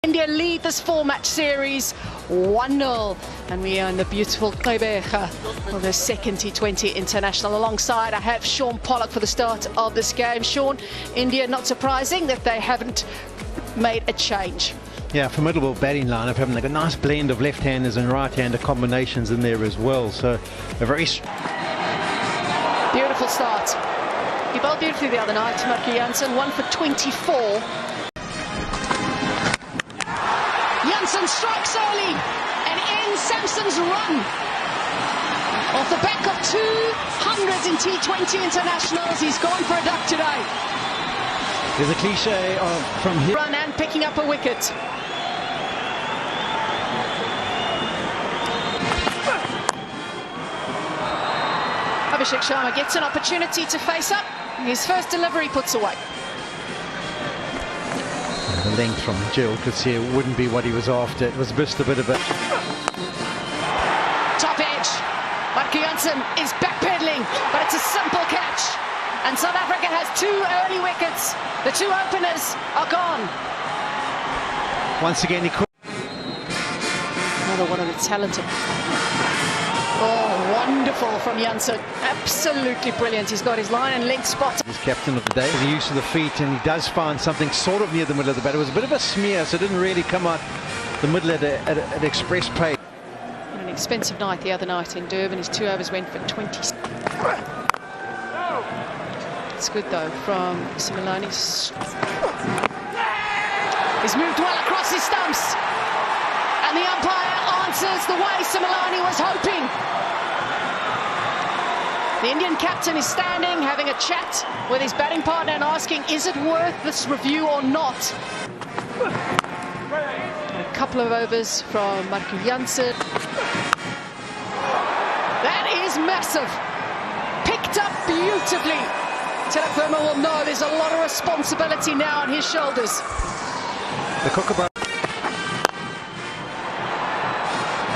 India lead this 4-match series 1-0, and we are in the beautiful Gqeberha for the second T20 international. Alongside, I have Sean Pollock for the start of this game. Sean, India, not surprising that they haven't made a change. Yeah, formidable batting lineup, haven't they? Got a nice blend of left-handers and right-hander combinations in there as well. So a very beautiful start. He bowled beautifully the other night, Marco Jansen, 1 for 24. Jansen strikes early and ends Samson's run. Off the back of 200s in T20 internationals, he's gone for a duck today. There's a cliche from here. Run and picking up a wicket. Abhishek Sharma gets an opportunity to face up. His first delivery puts away. The length from Jhilkikha wouldn't be what he was after. It was just a bit of a... Top edge. Marco Jansen is backpedaling, but it's a simple catch. And South Africa has 2 early wickets. The 2 openers are gone. Once again, he could... Another one of the talented... Oh, wonderful from Jansen. Absolutely brilliant. He's got his line and length spot. He's captain of the day. He's used to the feet, and he does find something sort of near the middle of the bat. It was a bit of a smear, so it didn't really come out the middle at an express pace. An expensive night the other night in Durban. His 2 overs went for 20. It's good though from Similani. He's moved well across his stumps, and the umpire answers the way Similani was hoping. The Indian captain is standing, having a chat with his batting partner and asking, is it worth this review or not? And a couple of overs from Marco Jansen. That is massive. Picked up beautifully. Tilak Verma will know there's a lot of responsibility now on his shoulders. The Kookaburra.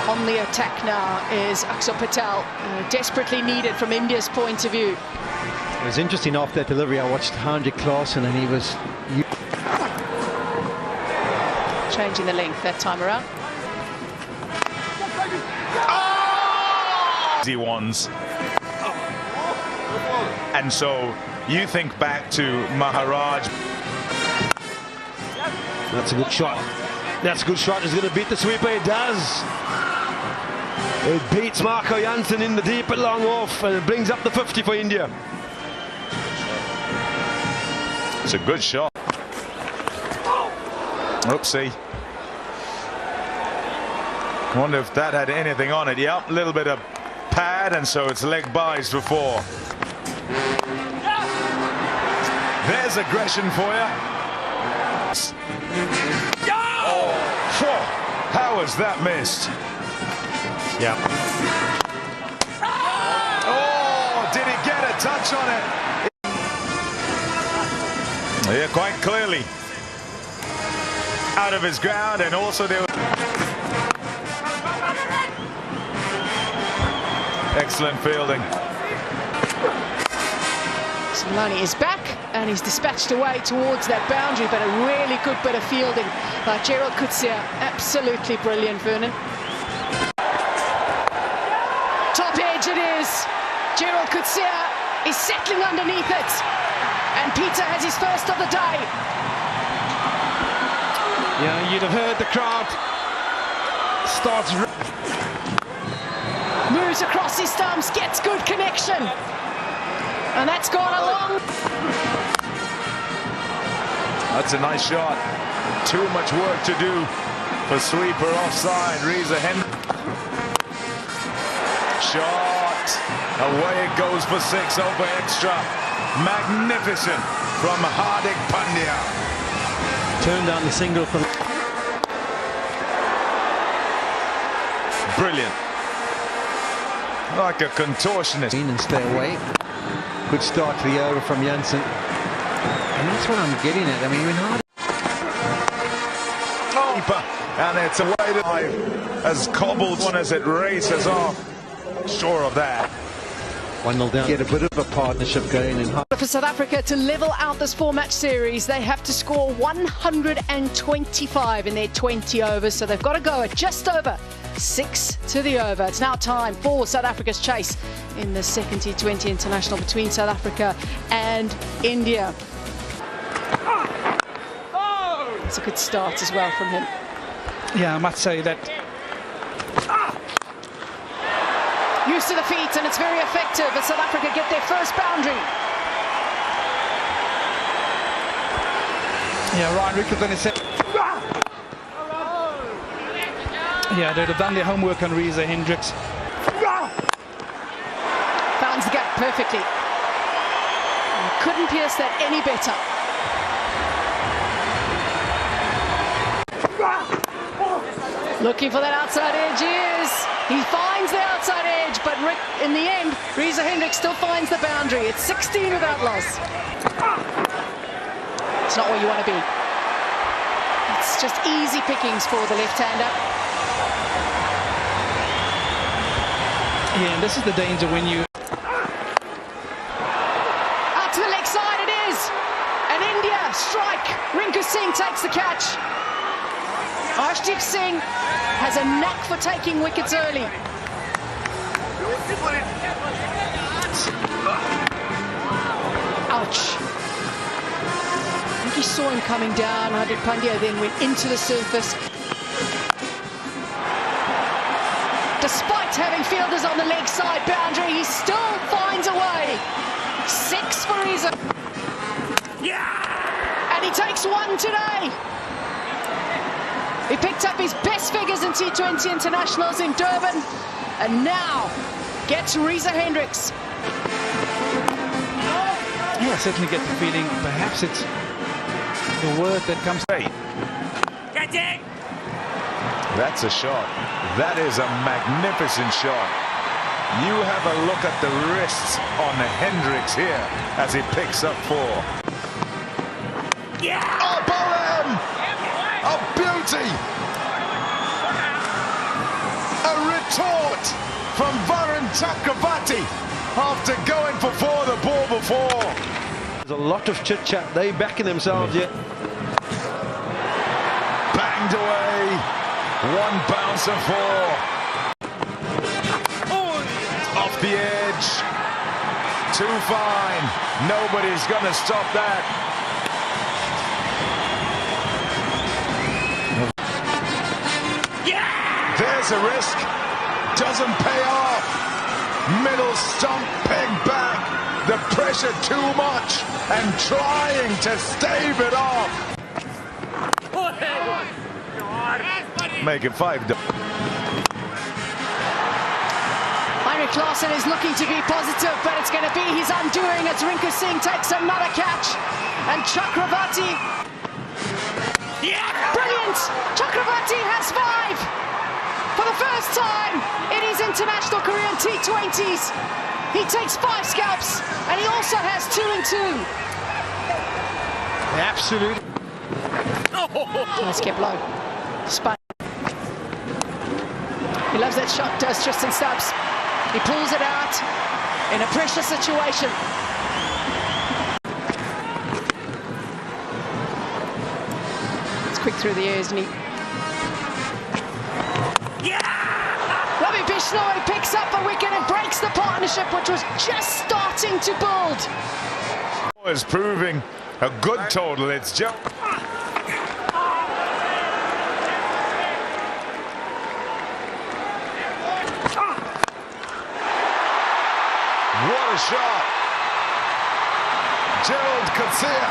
On the attack now is Akshar Patel, desperately needed from India's point of view. It was interesting after that delivery. I watched Hendrik Klaasen, and he was changing the length that time around. Easy ones. And so you think back to Maharaj. That's a good shot. That's a good shot. He's going to beat the sweeper. It does. It beats Marco Jansen in the deep at long off, and it brings up the 50 for India. It's a good shot. Oopsie. Wonder if that had anything on it. Yep, a little bit of pad, and so it's leg byes for 4. There's aggression for you. Oh, how was that missed? Yeah. Oh, did he get a touch on it? Yeah, quite clearly. Out of his ground, and also there was... Excellent fielding. Similani is back, and he's dispatched away towards that boundary, but a really good bit of fielding by Jhilkikha. Absolutely brilliant, Vernon. Top edge it is. Jhilkikha is settling underneath it, and Peter has his first of the day. Yeah, you'd have heard the crowd starts. Moves across his stumps, gets good connection, and that's gone along. That's a nice shot. Too much work to do for sweeper offside. Reza Henry. Shot. Away it goes for 6 over extra. Magnificent from Hardik Pandya. turned down the single from... Brilliant. Like a contortionist. And stay away. Good start to the over from Jansen. And that's what I'm getting at. I mean, when Hardik... And it's away to life as cobbled one as it races off. Sure of that. 1-0 down. Get a bit of a partnership going in. For South Africa to level out this 4-match series, they have to score 125 in their 20 overs, so they've got to go at just over 6 to the over. It's now time for South Africa's chase in the second T20 international between South Africa and India. It's a good start as well from him. Yeah, I must say that. Use to the feet, and it's very effective as South Africa get their first boundary. Yeah, Ryan Rickerton is set. Yeah, they'd have done their homework on Reza Hendricks. Found the gap perfectly. Couldn't pierce that any better. Looking for that outside edge, he is. He finds the outside edge, but in the end, Reza Hendricks still finds the boundary. It's 16 without loss. It's not where you want to be. It's just easy pickings for the left-hander. Yeah, and this is the danger when you... Out to the leg side it is. And India strike. Rinku Singh takes the catch. Arshdeep Singh has a knack for taking wickets early. Ouch. I think he saw him coming down. Hardik Pandya then went into the surface. Despite having fielders on the leg side boundary, he still finds a way. 6 for Reza. And he takes one today. He picked up his best figures in T20 internationals in Durban, and now gets Reza Hendricks. Yeah, I certainly get the feeling perhaps it's the word that comes. That's a shot. That is a magnificent shot. You have a look at the wrists on Hendricks here as he picks up 4. Oh, Bowen! A beauty! A retort from Varun Chakravarti after going for 4 the ball before. There's a lot of chit-chat. They backing themselves yet. Banged away. 1 bounce and 4. Off the edge. Too fine. Nobody's going to stop that. There's a risk. Doesn't pay off. Middle stump pegged back. The pressure too much. And trying to stave it off. Make it 5. Heinrich Klaasen is looking to be positive, but it's going to be his undoing as Rinku Singh takes another catch. And Chakravarti. Brilliant! Chakravarti has 5. For the first time in his international career in T20s. He takes 5 scalps, and he also has 2 and 2. Absolutely. Nice kept low. Spun. He loves that shot, does Tristan Stubbs. He pulls it out in a pressure situation. It's quick through the air, isn't he? Ravi Bishnoi picks up a wicket and breaks the partnership, which was just starting to build. Is proving a good total. It's just... What a shot! Gerald Coetzee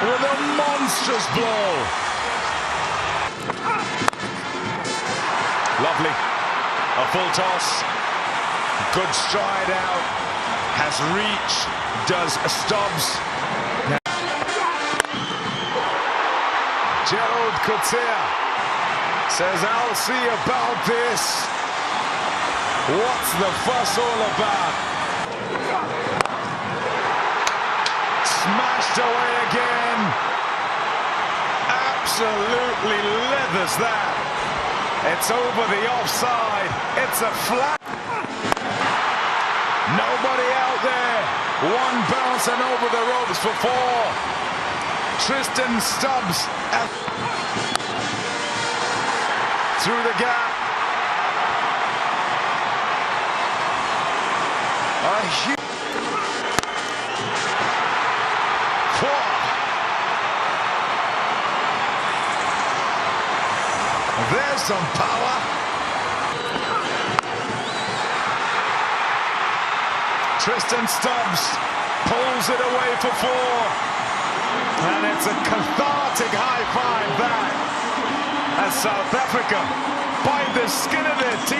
with a monstrous blow. Lovely. A full toss. Good stride out. Has reach. Does Stubbs. Gerald Coetzee says, I'll see about this. What's the fuss all about? Smashed away again. Absolutely leathers that. It's over the offside. It's a flat. Nobody out there. One bounce and over the ropes for 4. Tristan Stubbs through the gap. A huge 4. There's some power. Tristan Stubbs pulls it away for 4. And it's a cathartic high five back as South Africa bite the skin of their teeth.